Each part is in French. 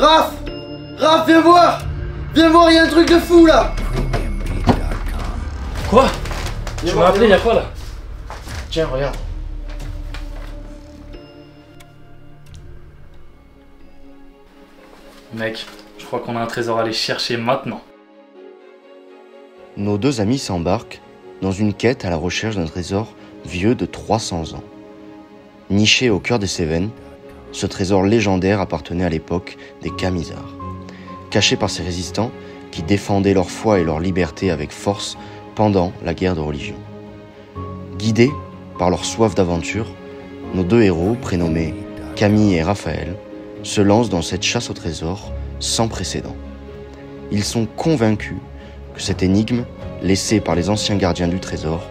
Raph! Raph, viens voir! Viens voir, il y a un truc de fou là! Quoi? Tu m'as appelé, y'a quoi là? Tiens, regarde. Mec, je crois qu'on a un trésor à aller chercher maintenant. Nos deux amis s'embarquent dans une quête à la recherche d'un trésor vieux de 300 ans. Niché au cœur des Cévennes, ce trésor légendaire appartenait à l'époque des Camisards. Caché par ces résistants qui défendaient leur foi et leur liberté avec force pendant la guerre de religion. Guidés par leur soif d'aventure, nos deux héros, prénommés Camille et Raphaël, se lancent dans cette chasse au trésor sans précédent. Ils sont convaincus que cette énigme, laissée par les anciens gardiens du trésor,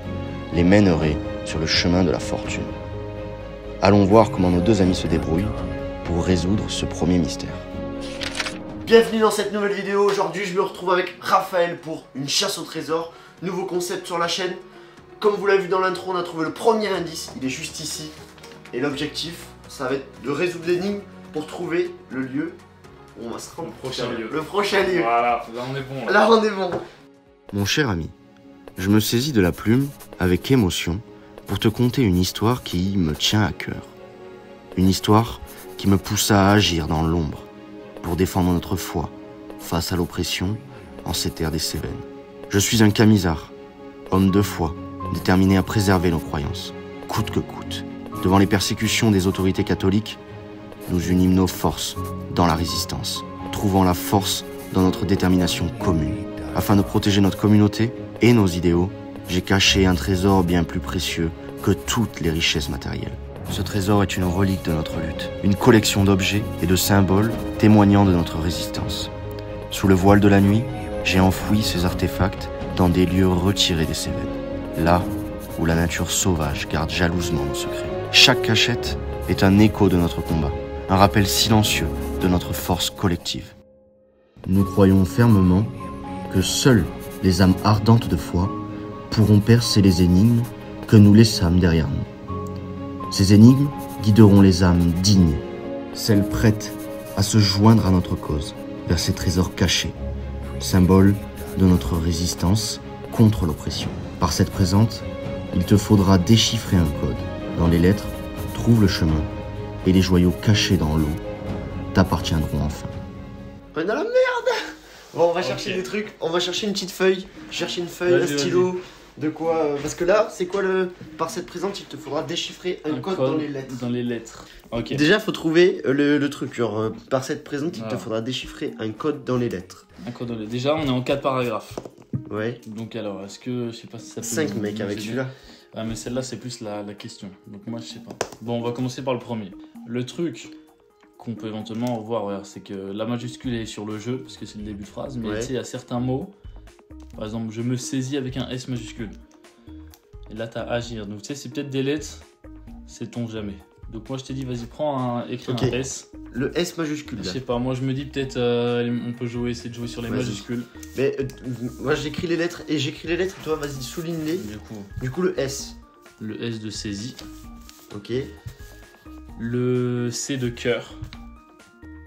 les mènerait sur le chemin de la fortune. Allons voir comment nos deux amis se débrouillent pour résoudre ce premier mystère. Bienvenue dans cette nouvelle vidéo. Aujourd'hui je me retrouve avec Raphaël pour une chasse au trésor. Nouveau concept sur la chaîne. Comme vous l'avez vu dans l'intro, on a trouvé le premier indice, il est juste ici. Et l'objectif, ça va être de résoudre l'énigme pour trouver le lieu où on va se rendre. Le prochain lieu. Voilà, là on est bon. Là on est bon. Mon cher ami, je me saisis de la plume avec émotion pour te conter une histoire qui me tient à cœur. Une histoire qui me poussa à agir dans l'ombre pour défendre notre foi face à l'oppression en ces terres des Cévennes. Je suis un Camisard, homme de foi, déterminé à préserver nos croyances, coûte que coûte. Devant les persécutions des autorités catholiques, nous unîmes nos forces dans la résistance, trouvant la force dans notre détermination commune. Afin de protéger notre communauté et nos idéaux, j'ai caché un trésor bien plus précieux que toutes les richesses matérielles. Ce trésor est une relique de notre lutte, une collection d'objets et de symboles témoignant de notre résistance. Sous le voile de la nuit, j'ai enfoui ces artefacts dans des lieux retirés des Cévennes, là où la nature sauvage garde jalousement nos secrets. Chaque cachette est un écho de notre combat, un rappel silencieux de notre force collective. Nous croyons fermement que seules les âmes ardentes de foi pourront percer les énigmes que nous laissâmes derrière nous. Ces énigmes guideront les âmes dignes, celles prêtes à se joindre à notre cause, vers ces trésors cachés, symbole de notre résistance contre l'oppression. Par cette présente, il te faudra déchiffrer un code. Dans les lettres, trouve le chemin, et les joyaux cachés dans l'eau t'appartiendront enfin. On est dans la merde. Bon, on va chercher des trucs, on va chercher une petite feuille, chercher une feuille, un stylo, de quoi, parce que là, c'est quoi le... Par cette présente, il te faudra déchiffrer un code dans les lettres. Dans les lettres, ok. Déjà, faut trouver le truc, genre, par cette présente, il te faudra déchiffrer un code dans les lettres. Un code dans les... Déjà, on est en 4 paragraphes. Ouais. Donc alors, est-ce que, je sais pas si ça peut... 5 mecs avec celui-là. Ah mais celle-là, c'est plus la question, donc moi, je sais pas. Bon, on va commencer par le premier. Le truc qu'on peut éventuellement voir, c'est que la majuscule est sur le jeu, parce que c'est le début de phrase, mais tu sais, il y a certains mots, par exemple, je me saisis avec un S majuscule. Et là, t'as agir, donc tu sais, c'est peut-être des lettres, sait-on jamais. Donc moi, je t'ai dit, vas-y, écris un S. Le S majuscule, là. Je sais pas, moi, je me dis peut-être, on peut essayer de jouer sur les majuscules. Mais moi, j'écris les lettres, et j'écris les lettres, toi, vas-y, souligne-les. Du coup, le S. Le S de saisie. Ok. Le C de cœur.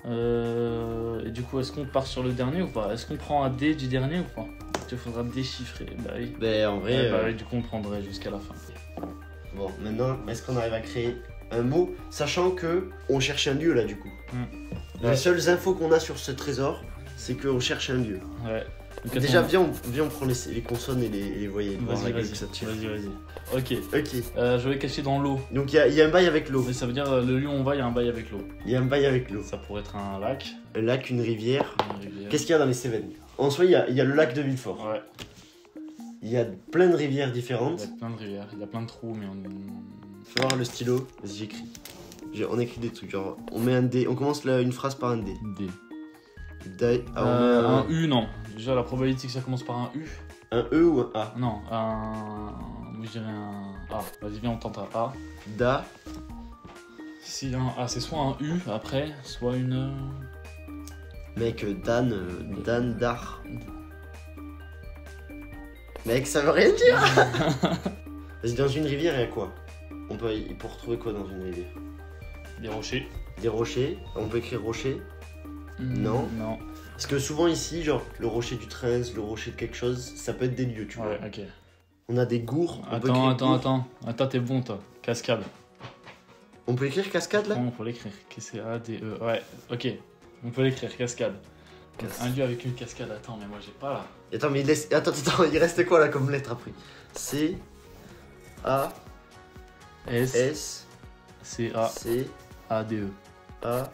Et du coup, est-ce qu'on part sur le dernier ou pas? Est-ce qu'on prend un D du dernier ou pas? Il te faudra déchiffrer. Bah oui. Bah en vrai. Bah oui, du coup, on prendrait jusqu'à la fin. Bon, maintenant, est-ce qu'on arrive à créer un mot, sachant que on cherche un lieu là, du coup. Les seules infos qu'on a sur ce trésor, c'est qu'on cherche un lieu. Ouais. Donc, déjà, viens, on prend les consonnes et les voyelles. Vas-y. Ok. Je vais cacher dans l'eau. Donc il y a un bail avec l'eau. Mais ça veut dire le lieu où on va, il y a un bail avec l'eau. Il y a un bail avec l'eau. Ça pourrait être un lac. Un lac, une rivière. Qu'est-ce qu'il y a dans les Cévennes? En soi, il y a le lac de Villefort. Ouais. Il y a plein de rivières différentes. Il y a plein de rivières, il y a plein de trous, mais Fais voir le stylo. Vas-y, j'écris. On écrit des trucs, genre on met un D, on commence une phrase par un D. D. Un U, non. Déjà, la probabilité que ça commence par un U. Un E ou un A? Non, moi je dirais un A. Vas-y, viens, on tente un A. Da. Si un A, c'est soit un U après, soit une. Mec, Dan, Dar. Mec, ça veut rien dire. Vas-y, dans une rivière, il y a quoi? On peut retrouver quoi dans une rivière? Des rochers. Des rochers. On peut écrire rocher. Non. Non. Parce que souvent ici, genre le rocher du Trens, le rocher de quelque chose, ça peut être des lieux, tu vois. Ouais, ok. On a des gours. On peut écrire Attends, gours. Attends, t'es bon toi. Cascade. On peut écrire cascade là? On peut l'écrire. C-A-D-E. Ouais, ok. On peut l'écrire, cascade. Un lieu avec une cascade. Attends, mais moi j'ai pas là. Attends, mais attends, il reste quoi là comme lettre après? C A S C C A D E. A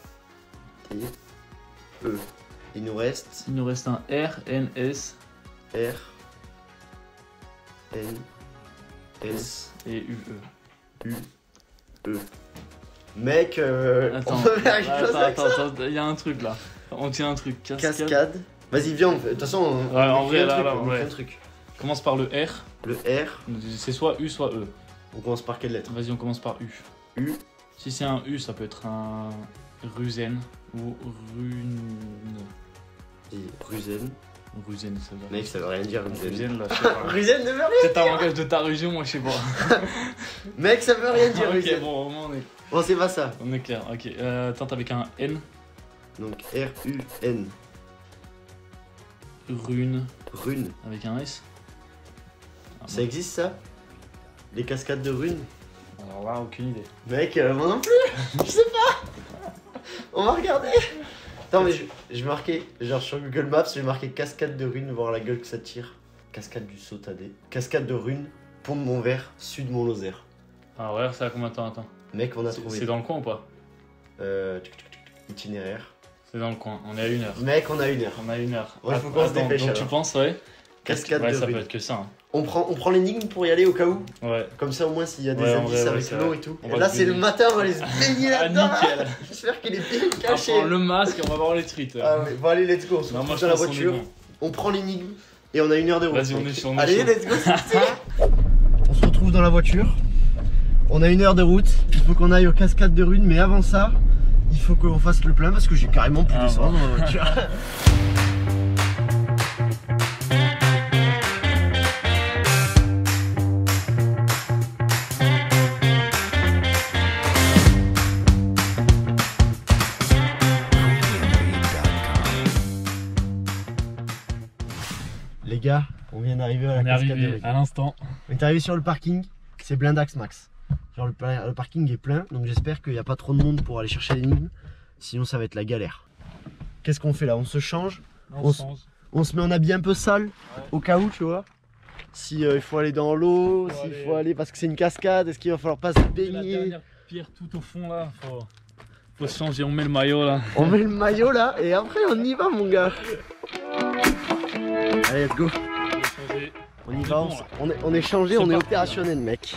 T E. Il nous reste Il nous reste un R N S R N S et U E. U E. Mec, Attends, on peut faire quelque chose avec ça. attends, il y a un truc là. On tient un truc. Cascade. Vas-y, viens, de toute façon, on Ouais, en écrit vrai, un là, truc, on ouais. écrit un truc. Commence par le R. Le R, C'est soit U, soit E. on commence par quelle lettre? Vas-y, on commence par U. U, Si c'est un U, ça peut être un Rusen ou Rune. et Rusen. Rusen, ça veut dire. Mec, ça veut rien dire, Rusen. Rusen, là, je sais pas. Rusen ne veut rien. C'est un langage de ta région, moi je sais pas. Mec, ça veut rien dire, Ok, Rusen. bon, au moins Bon, c'est pas ça. on est clair. Ok, tente avec un N. Donc R-U-N. Rune Rune. avec un S. Ah, Ça existe ça? Les cascades de runes? Alors là, aucune idée. Mec, moi non plus. Je sais pas. On va regarder. Attends, mais je vais marquer, genre sur Google Maps, je vais marquer cascade de runes, voir la gueule que ça tire. Cascade du Sautadé. Cascade de runes, pont de Montvert, sud Mont-Lozère. Ah ouais, ça a combien de temps? Attends. Mec, on a trouvé. C'est dans le coin ou pas? Itinéraire. C'est dans le coin, on est à 1 heure. Mec, on a 1 heure. On a 1 heure. Ouais, faut qu'on se dépêche, Donc alors. tu penses, ouais? Cascade Ouais, de ça runes. peut être que ça. Hein. On prend l'énigme pour y aller au cas où. Ouais. Comme ça, au moins, s'il y a des Ouais, en indices vrai, avec c'est l'eau vrai. et tout. On Et va là, se c'est le baigner. matin, on va aller se baigner Ah, là-dedans. nickel. J'espère qu'il est bien On caché. prend le masque et on va voir les truites. Ah ouais, bon allez, let's go, on se Non, moi retrouve je dans la pense qu'on est voiture, bon. on prend l'énigme et on a 1 heure de route. Vas-y, on est chaud, on est Allez, chaud. let's go, c'est parti. On se retrouve dans la voiture, on a 1 heure de route, il faut qu'on aille aux cascades de runes, mais avant ça, il faut qu'on fasse le plein parce que j'ai carrément plus d'essence dans la voiture. Les gars, on vient d'arriver à la On est cascade de arrivé runes. à l'instant. On est arrivé sur le parking, c'est blindax max. Genre le parking est plein, donc j'espère qu'il n'y a pas trop de monde pour aller chercher l'énigme. Sinon ça va être la galère. Qu'est-ce qu'on fait là? On se change, on se met en habit un peu sale, au cas où tu vois. Si il faut aller dans l'eau, s'il faut aller parce que c'est une cascade, est-ce qu'il va falloir pas se La baigner? dernière pierre tout au fond là. Faut se changer, on met le maillot là. On met le maillot là et après on y va mon gars. Allez let's go. On y va, on est changé, C'est on est parti, opérationnel mec.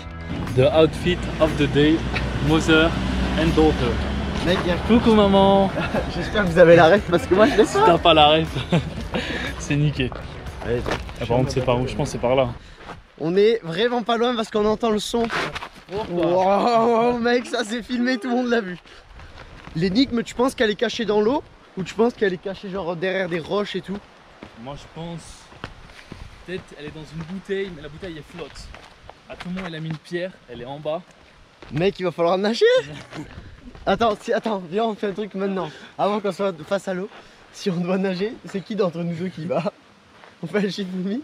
The outfit of the day, mother and daughter. Mec, Coucou maman. j'espère que vous avez la ref parce que moi je l'ai Si pas. t'as pas la ref, c'est niqué. Allez, Ah, par contre c'est par où? Je pense que c'est par là. on est vraiment pas loin parce qu'on entend le son. Wow, mec, ça c'est filmé, tout le monde l'a vu. L'énigme, tu penses qu'elle est cachée dans l'eau ou tu penses qu'elle est cachée genre derrière des roches et tout? Moi je pense, peut-être elle est dans une bouteille, mais la bouteille elle flotte. À tout moment elle a mis une pierre, elle est en bas. Mec, il va falloir nager. Attends, viens, on fait un truc maintenant. Avant qu'on soit face à l'eau, si on doit nager, c'est qui d'entre nous deux qui va? On fait un Shifumi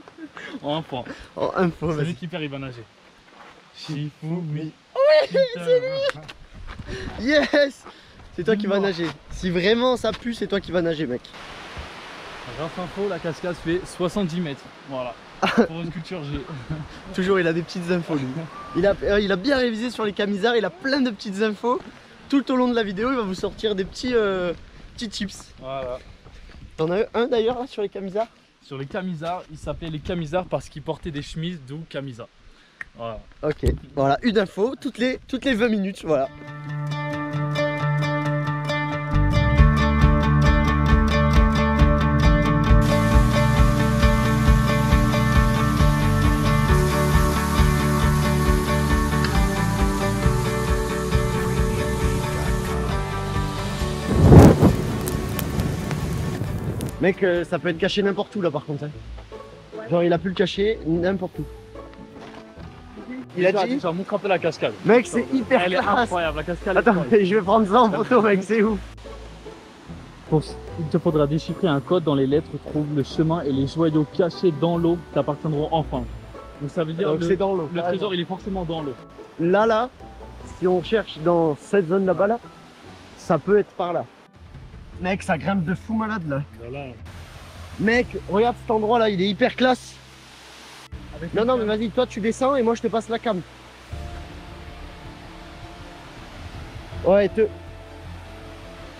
En un point. en info, Celui vas-y. qui perd il va nager. Shifumi. Oui, c'est lui. Yes. C'est toi qui vas nager. Si vraiment ça pue, c'est toi qui vas nager, mec. Grâce info, la cascade fait 70 mètres. Voilà. Pour une culture G. Toujours, il a des petites infos, lui. Il a bien révisé sur les camisards, il a plein de petites infos. Tout au long de la vidéo, il va vous sortir des petits tips. Voilà. T'en as un d'ailleurs là sur les camisards? Sur les camisards, ils s'appelaient les camisards parce qu'ils portaient des chemises, d'où camisa. Voilà. Ok, voilà, une info toutes les 20 minutes, voilà. Mec, ça peut être caché n'importe où là par contre. Hein. Genre il a pu le cacher n'importe où. Il a dit. Ça montre un peu la cascade. Mec, c'est hyper Elle est classe. incroyable, la cascade. Attends, je vais prendre ça en photo, mec, c'est ouf. Il te faudra déchiffrer un code dans les lettres, trouve le chemin et les joyaux cachés dans l'eau t'appartiendront enfin. Donc ça veut dire que c'est dans l'eau. Le trésor il est forcément dans l'eau. Là, si on cherche dans cette zone là-bas, là, ça peut être par là. Mec, ça grimpe de fou malade là. Voilà. Mec, regarde cet endroit là, il est hyper classe. Non, mais vas-y, toi tu descends et moi je te passe la cam. Ouais,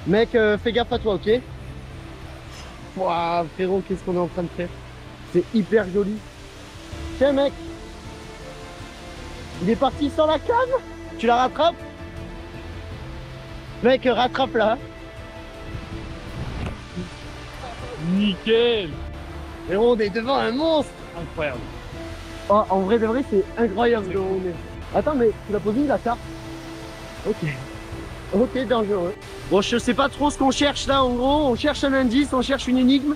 Mec, fais gaffe à toi, ok? Ouah, frérot, qu'est-ce qu'on est en train de faire? C'est hyper joli. Tiens, mec. Il est parti sans la cam. Tu la rattrapes? Mec, rattrape-la. Nickel. Frérot, on est devant un monstre. Incroyable. Oh, en vrai de vrai, c'est incroyable. Attends, mais tu l'as posé la carte? Ok. Ok, dangereux. Bon, je sais pas trop ce qu'on cherche là, en gros. On cherche un indice, on cherche une énigme.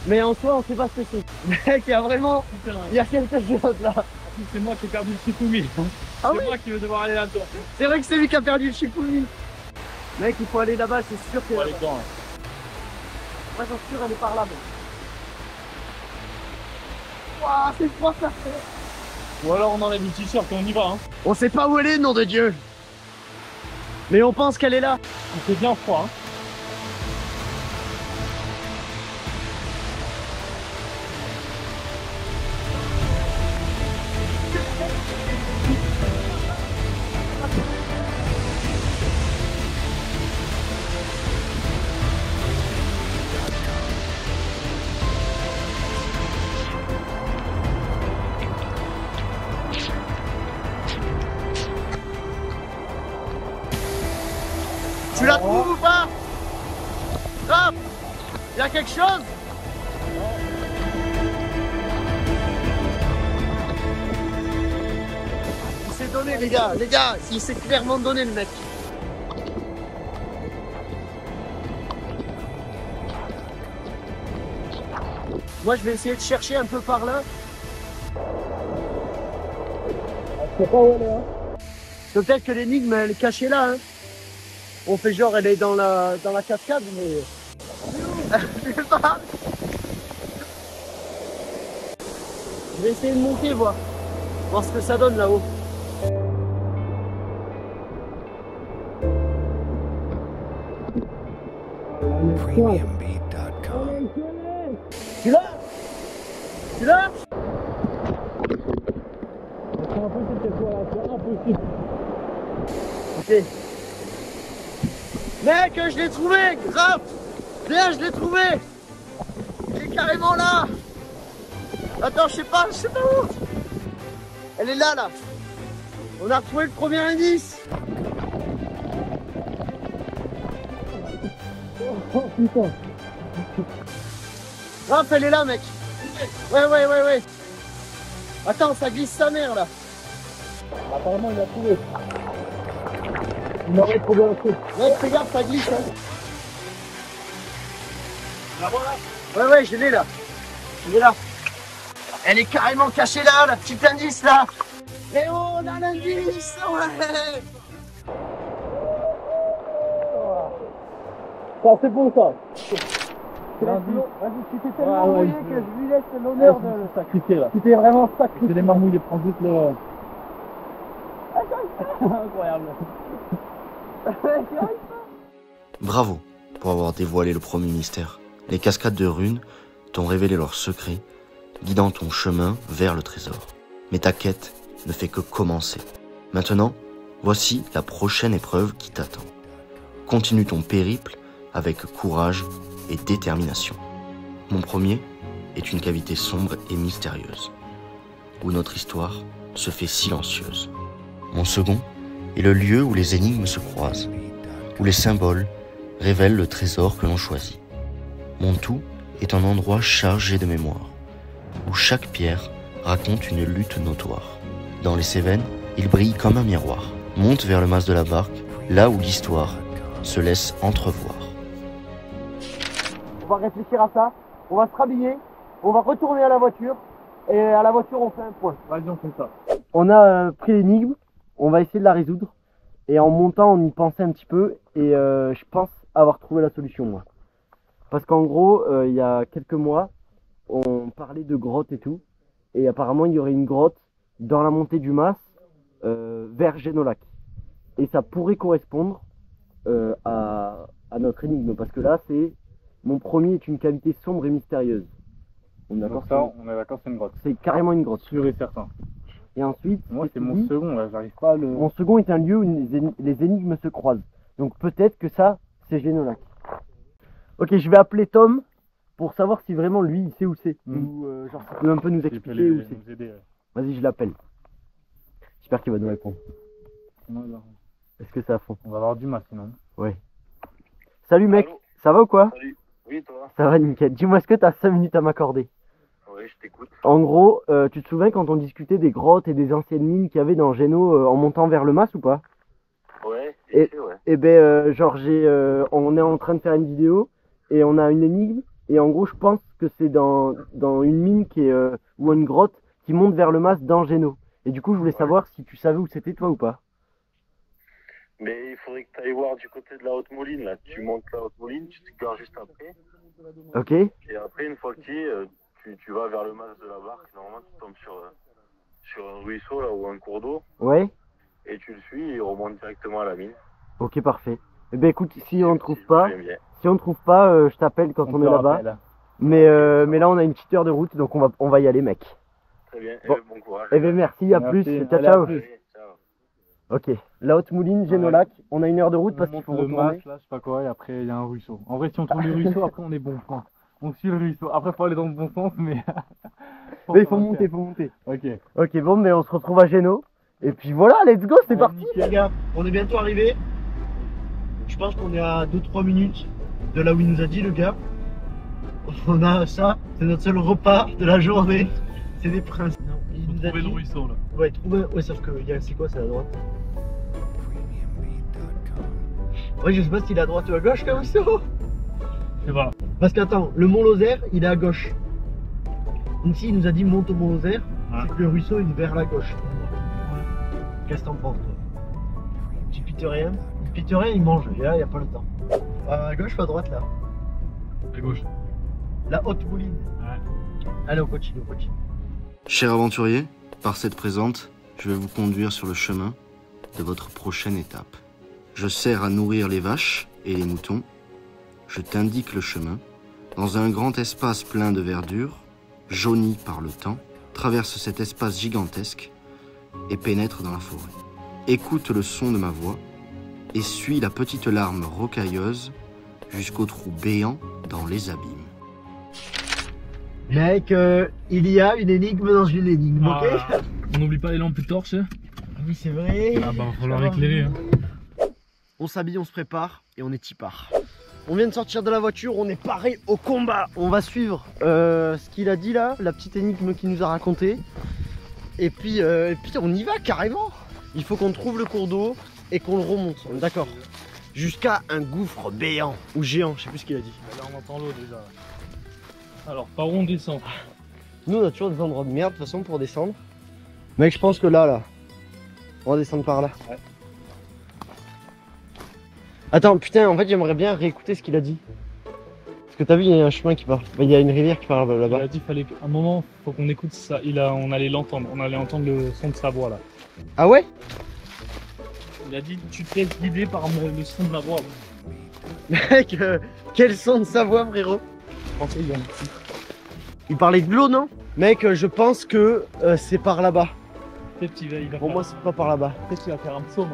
Mais en soi, on sait pas ce que c'est. Mec, il y a vraiment... Il y a quelque chose là. C'est moi qui ai perdu le Chipoumi. Ah c'est oui, moi qui vais devoir aller là-dedans. c'est vrai que c'est lui qui a perdu le Chipoumi. Mec, il faut aller là-bas, c'est sûr que... Faut aller dedans. Moi, j'en suis sûr, elle est par là. Waouh, c'est froid ça. Ou alors on enlève le t-shirt et on y va. Hein. On sait pas où elle est, nom de Dieu. Mais on pense qu'elle est là. C'est bien froid. Hein. Tu la trouves ou pas? Hop! Il y a quelque chose? Il s'est donné les gars, il s'est clairement donné le mec. Moi je vais essayer de chercher un peu par là. Je sais pas où elle est, hein. Peut-être que l'énigme elle est cachée là, hein. On fait genre elle est dans la cascade, mais... Je sais pas. Je vais essayer de monter, voir ce que ça donne là-haut. Premiumbeat.com. Tu l'as? Tu l'as? C'est impossible qu'elle soit là, c'est impossible. Ok. Mec, je l'ai trouvé, grave. Viens, je l'ai trouvé. Elle est carrément là. Attends, je sais pas où. Elle est là, là. On a retrouvé le premier indice. Oh putain. Raph, elle est là, mec. Ouais. Attends, ça glisse sa mère, là. Apparemment, il a trouvé. Il aurait trouvé un truc. Ouais, fais gaffe, ça glisse, hein. La voilà. Ouais, je l'ai là. Je l'ai là. Elle est carrément cachée là, la petite indice là. Et oh, on a l'indice, ouais. Ça, c'est bon, ça. Vas-y, tu t'es tellement mouillé que je lui laisse l'honneur de... sacrifier là. Tu t'es vraiment sacrifié. C'est les marmouilles, ils prennent juste le... Incroyable. Bravo pour avoir dévoilé le premier mystère. Les cascades de runes t'ont révélé leurs secrets, guidant ton chemin vers le trésor. Mais ta quête ne fait que commencer. Maintenant, voici la prochaine épreuve qui t'attend. Continue ton périple avec courage et détermination. Mon premier est une cavité sombre et mystérieuse, où notre histoire se fait silencieuse. Mon second est le lieu où les énigmes se croisent, où les symboles révèlent le trésor que l'on choisit. Mon tout est un endroit chargé de mémoire, où chaque pierre raconte une lutte notoire. Dans les Cévennes, il brille comme un miroir. Monte vers le mas de la barque, là où l'histoire se laisse entrevoir. On va réfléchir à ça, on va se rhabiller, on va retourner à la voiture, et à la voiture on fait un point. Vas-y, on fait ça. On a pris l'énigme, on va essayer de la résoudre, et en montant on y pensait un petit peu, et je pense avoir trouvé la solution moi. Parce qu'en gros, il y a quelques mois, on parlait de grottes et tout. Et apparemment, il y aurait une grotte dans la montée du Mas vers Génolac. Et ça pourrait correspondre à notre énigme. Parce que là, c'est mon premier est une cavité sombre et mystérieuse. On est d'accord, on est d'accord, c'est une grotte. C'est carrément une grotte. Sûr et certain. Et ensuite, moi c'est mon second, là, j'arrive pas à le... Mon second est un lieu où les énigmes se croisent. Donc peut-être que ça, c'est Génolac. Ok, je vais appeler Tom pour savoir si vraiment lui, il sait où c'est. Ou genre, ça peut un peu nous expliquer où c'est. Ouais. Vas-y, je l'appelle. J'espère qu'il va nous répondre. Est-ce que c'est à fond? On va avoir du mal sinon. Ouais. Salut mec, allô, ça va ou quoi? Salut. Oui, toi? Ça va nickel. Dis-moi, est-ce que tu as 5 minutes à m'accorder? Oui, je t'écoute. En gros, tu te souviens quand on discutait des grottes et des anciennes mines qu'il y avait dans Géno en montant vers le Mas ou pas? Ouais, ouais. Et ben, genre, on est en train de faire une vidéo et on a une énigme. Et en gros, je pense que c'est dans une mine qui est, ou une grotte qui monte vers le Mas dans Géno. Et du coup, je voulais savoir si tu savais où c'était toi ou pas. Mais il faudrait que tu ailles voir du côté de la Haute Moline, là. Tu montes la Haute Moline, tu te gares juste après. Ok. Et après, une fois que tu vas vers le Mas de la barque, normalement, tu tombes sur un ruisseau, là, ou un cours d'eau. Ouais. Et tu le suis et il remonte directement à la mine. Ok, parfait. Eh ben écoute, si on ne trouve pas, je t'appelle quand on est là-bas. Mais là, on a une petite heure de route, donc on va y aller, mec. Très bien, bon. Bon courage. Eh ben merci, à plus. Ciao, ciao. Ciao. Ok, la Haute Mouline, Génolac, on a une heure de route parce qu'il faut retourner. Mas, là, je sais pas quoi, et après il y a un ruisseau. En vrai, si on trouve le ruisseau, après on est bon. Enfin, on suit le ruisseau. Après, faut aller dans le bon sens, mais. Mais il faut monter, Ok. Ok, bon, mais on se retrouve à Géno. Et puis voilà, let's go, c'est parti. Les gars, on est bientôt arrivé. Je pense qu'on est à 2-3 minutes de là où il nous a dit, le gars. On a ça, c'est notre seul repas de la journée. C'est des princes. Non, il nous a dit... le ruisseau là. Ouais, trouver. Ouais, sauf que c'est quoi, c'est à droite. Ouais, je sais pas s'il est à droite ou à gauche comme ça. C'est pas. Parce qu'attends, le Mont Lozère, il est à gauche. Donc si il nous a dit monte au Mont Lozère, c'est que le ruisseau il est vers la gauche. Qu'est-ce que t'en penses toi? Tu pites rien? Il pite rien, il mange, et là il n'y a pas le temps. À gauche ou à droite là? À gauche. La Haute Mouline. Ouais. Allez, on continue, Cher aventurier, par cette présente, je vais vous conduire sur le chemin de votre prochaine étape. Je sers à nourrir les vaches et les moutons. Je t'indique le chemin. Dans un grand espace plein de verdure, jauni par le temps, traverse cet espace gigantesque et pénètre dans la forêt. Écoute le son de ma voix et suis la petite larme rocailleuse jusqu'au trou béant dans les abîmes. Mec, il y a une énigme dans une énigme, ok? On n'oublie pas les lampes de torche. Oui, c'est vrai. Ah bah, va falloir éclairer. Hein. On s'habille, on se prépare et on est y part. On vient de sortir de la voiture, on est paré au combat. On va suivre ce qu'il a dit là, la petite énigme qu'il nous a raconté. Et puis on y va carrément. Il faut qu'on trouve le cours d'eau et qu'on le remonte, d'accord? Jusqu'à un gouffre béant ou géant, je sais plus ce qu'il a dit. Là on entend l'eau déjà. Alors par où on descend? Nous on a toujours des endroits de merde de toute façon pour descendre. Mec, je pense que là, on va descendre par là. Ouais. Attends, putain, en fait j'aimerais bien réécouter ce qu'il a dit. Parce que t'as vu, il y a un chemin qui part. Il y a une rivière qui part là-bas. Il a dit qu'il fallait un moment, faut qu'on écoute ça. On allait l'entendre. On allait entendre le son de sa voix là. Ah ouais? Il a dit tu te laisses guider par le son de la voix. Mec, quel son de sa voix, frérot? Il parlait de l'eau, non? Mec, je pense que c'est par là-bas. Pour moi, c'est pas par là-bas. Peut-être qu'il va faire un psaume.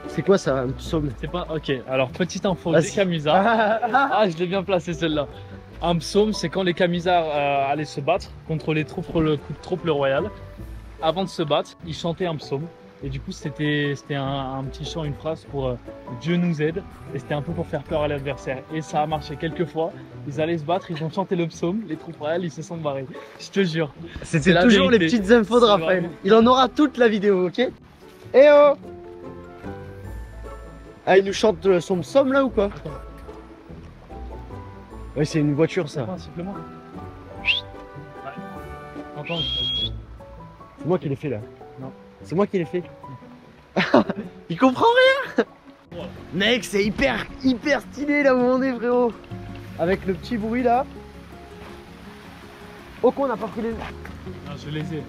C'est quoi ça, un psaume? C'est pas. Ok, alors petite info, les camisards. Ah, je l'ai bien placé celle-là. Un psaume, c'est quand les camisards allaient se battre contre les troupes le royal. Avant de se battre, ils chantaient un psaume. Et du coup, c'était un petit chant, une phrase pour Dieu nous aide. Et c'était un peu pour faire peur à l'adversaire. Et ça a marché quelques fois. Ils allaient se battre, ils ont chanté le psaume. Les troupes royales, ils se sont barrés. Je te jure. C'était toujours les petites infos de Raphaël. Vraiment... Il en aura toute la vidéo, ok? Eh oh! Ah, il nous chante son psaume là ou quoi? Ouais, c'est une voiture ça. Simplement. Ouais. C'est moi qui l'ai fait là. Non. C'est moi qui l'ai fait. Il comprend rien. Mec, c'est hyper stylé là où on est, frérot. avec le petit bruit là. Oh qu'on n'a pas pris les... Non, je les ai.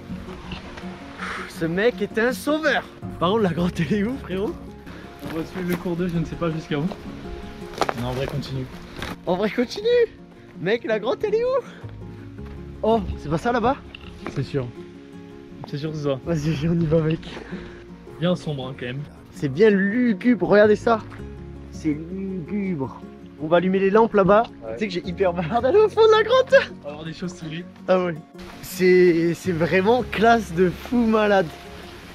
Ce mec est un sauveur. Par contre la grotte elle est où frérot? On va suivre le cours d'eau, je ne sais pas jusqu'à où. Non, en vrai, continue. En vrai continue. Mec la grotte elle est où? Oh c'est pas ça là-bas? C'est sûr. C'est sûr que c'est ça. Vas-y on y va mec. Bien sombre hein, quand même. C'est bien lugubre, regardez ça. C'est lugubre. On va allumer les lampes là-bas. Ouais. Tu sais que j'ai hyper peur d'aller au fond de la grotte. On va avoir des choses stylées. Ah ouais. C'est vraiment classe de fou malade.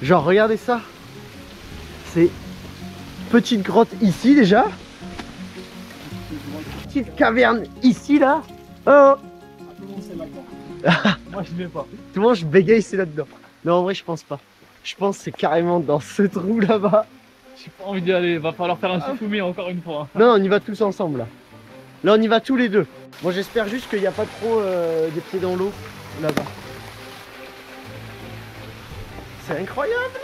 Genre regardez ça. C'est petite grotte ici déjà. Petite caverne ici là. Oh. Tout le monde c'est là-dedans. Moi je vais pas. Tout le monde je bégaye c'est là-dedans. Non en vrai je pense pas. Je pense que c'est carrément dans ce trou là-bas. J'ai pas envie d'y aller, va falloir faire un Shifumi encore une fois. Non on y va tous ensemble là. Là on y va tous les deux. Bon j'espère juste qu'il n'y a pas trop des pieds dans l'eau là-bas. C'est incroyable.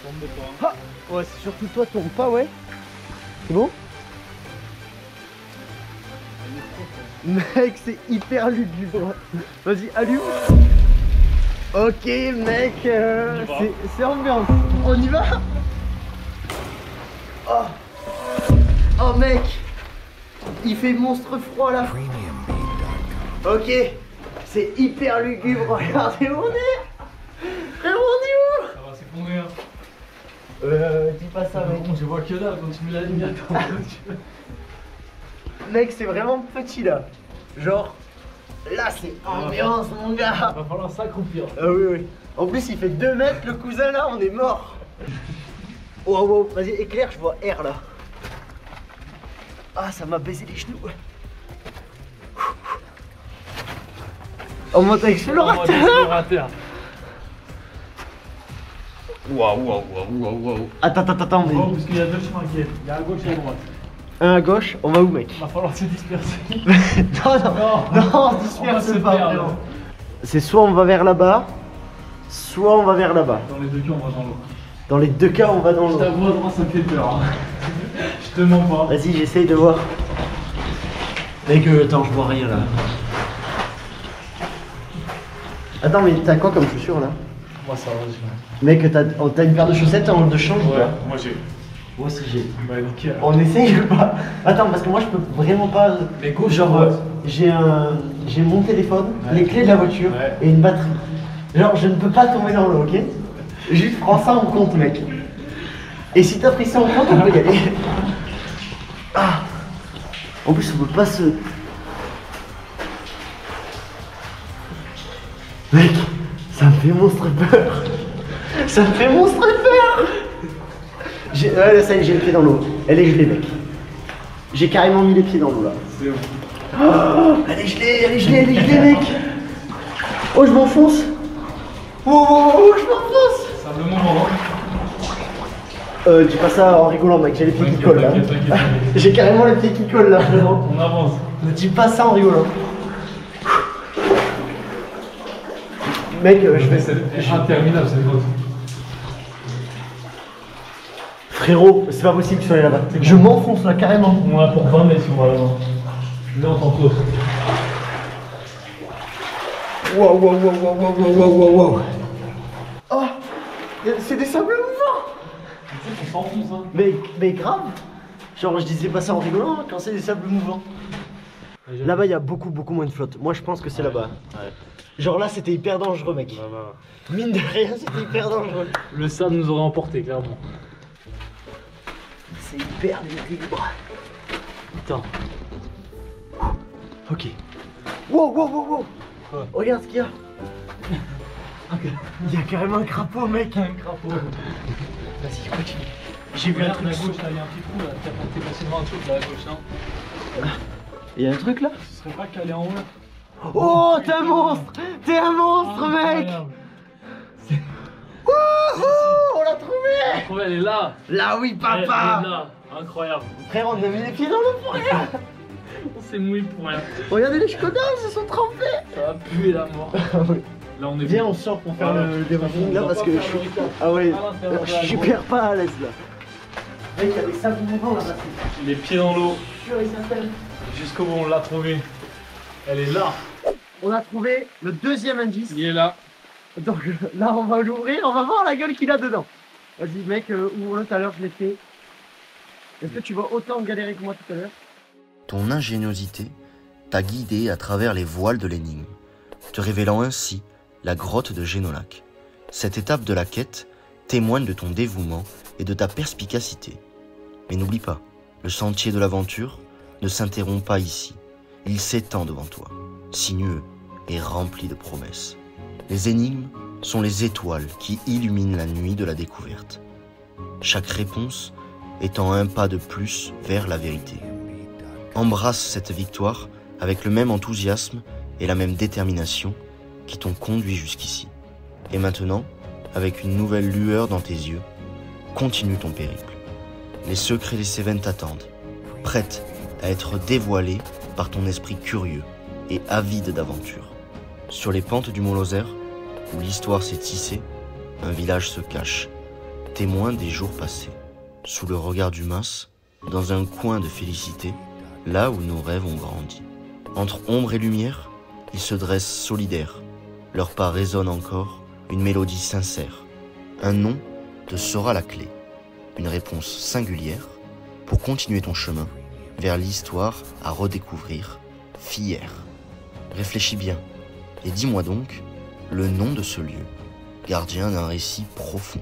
Tombe de toi. Ah ouais c'est surtout toi tombe pas ouais. C'est bon? Mec c'est hyper lugubre. Vas-y allume. Ok mec c'est ambiance. On y va? Oh. Oh mec, il fait monstre froid là. Ok, c'est hyper lugubre. Regardez où on est. Frérot, on est où? Ça va s'effondrer hein. Dis pas ça mec. Bon, je vois que là quand tu mets la lumière. Mec, c'est vraiment petit là. Genre, là c'est ambiance mon gars. Va falloir s'accroupir. Ah oui oui. En plus il fait 2 mètres le cousin là, on est mort. Wow wow, vas-y éclaire, je vois R là. Ah ça m'a baisé les genoux. On monte avec l'explorateur. Waouh. Attends mais... Oh, parce qu'il y a 2 chemins qui est. Il y a à gauche et à droite. Un à gauche, on va où mec? Va falloir se disperser. non, on se disperse pas frérot. C'est soit on va vers là-bas, soit on va vers là-bas. Dans les 2 cas, on va dans l'eau. Dans les 2 cas, on va dans Je l'eau. t'avoue, moi ça me fait peur. Hein. Je te mens pas. Vas-y, j'essaye de voir. Mec, attends, je vois rien là. Attends, mais t'as quoi comme chaussures là? Moi ça va, Mec, t'as une paire de chaussettes en de change ou ouais, pas? moi j'ai. Moi aussi j'ai. Bah nickel. On essaye ou pas? Attends, parce que moi je peux vraiment pas. Mais gauche, genre, droite. j'ai mon téléphone, Ouais. les clés de la voiture Ouais. et une batterie. Genre, je ne peux pas tomber dans l'eau, ok? Juste prends ça en compte, mec. Et si t'as pris ça en compte, on peut y aller. Ah. En plus, on peut pas se. Mec, ça me fait monstre peur. Ça me fait monstre peur. Ouais, là, ça y est, j'ai le pied dans l'eau. Elle est gelée, mec. J'ai carrément mis les pieds dans l'eau là. C'est bon. Oh, elle est gelée, mec. Oh, je m'enfonce. Oh, je m'enfonce. C'est un bon moment. Dis pas ça en rigolant, mec. J'ai les pieds qui collent là. T'inquiète. J'ai carrément les pieds qui collent là, frérot. On avance. Ne dis pas ça en rigolant. Mec, je vais. C'est interminable cette grotte. Frérot, c'est pas possible que tu sois allé là-bas. Je m'enfonce là carrément. On a pour 20 mètres si on va là-bas. Là on t'en cause. Wow. Oh, c'est des sables mouvants. Tu sais qu'on s'enfonce hein. Mais grave. Genre, je disais pas ça en rigolant hein, quand c'est des sables mouvants. Là-bas, il y a beaucoup moins de flotte. Moi, je pense que c'est là-bas. Ouais. Genre là, c'était hyper dangereux, mec. Mine de rien, c'était hyper dangereux. Le sable nous aurait emporté clairement. C'est hyper lugubre. Attends. Ok. Wow. Quoi? Regarde ce qu'il y a. Il y a carrément un crapaud, mec. Un crapaud. Vas-y, continue. J'ai vu un Regarde truc. à gauche, là il y a un petit trou là. T'es facilement un truc là à gauche, non? Il y a un truc là. Ce serait pas calé en haut là? Oh, t'es un monstre. T'es un monstre, mec. Incroyable. Wouhou, on l'a trouvé. Trouvé, elle est là. Là, oui, Elle est papa. là. Incroyable. Frère, on a mis les pieds dans l'eau pour rien. On s'est mouillé pour rien. Regardez les Skodas, ils se sont trempés. Ça va puer la mort. Là on est Viens, bon. on sort pour faire Voilà. le débriefing là On va parce pas que je faire suis. le recap. Ah ouais, À l'intérieur de je la suis grotte. super pas à l'aise là. Mec, il y a des sables mouvants là-bas. Les pieds dans l'eau. sûr et certain. Jusqu'au bout, on l'a trouvé. Elle est là. On a trouvé le deuxième indice. Il est là. Donc là, on va l'ouvrir, on va voir la gueule qu'il a dedans. Vas-y, mec, ouvre-le tout à l'heure, je l'ai fait. Est-ce que tu vas autant galérer que moi tout à l'heure? Ton ingéniosité t'a guidé à travers les voiles de l'énigme, te révélant ainsi la grotte de Génolac. Cette étape de la quête témoigne de ton dévouement et de ta perspicacité. Mais n'oublie pas, le sentier de l'aventure ne s'interrompt pas ici. Il s'étend devant toi, sinueux et rempli de promesses. Les énigmes sont les étoiles qui illuminent la nuit de la découverte. Chaque réponse étant un pas de plus vers la vérité. Embrasse cette victoire avec le même enthousiasme et la même détermination qui t'ont conduit jusqu'ici. Et maintenant, avec une nouvelle lueur dans tes yeux, continue ton périple. Les secrets des Cévennes t'attendent, prêtes à être dévoilés par ton esprit curieux et avide d'aventure. Sur les pentes du Mont Lozère, où l'histoire s'est tissée, un village se cache, témoin des jours passés. Sous le regard du Mas, dans un coin de félicité, là où nos rêves ont grandi. Entre ombre et lumière, ils se dressent solidaires. Leurs pas résonnent encore, une mélodie sincère. Un nom te sera la clé, une réponse singulière pour continuer ton chemin vers l'histoire à redécouvrir, fière. Réfléchis bien et dis-moi donc le nom de ce lieu, gardien d'un récit profond.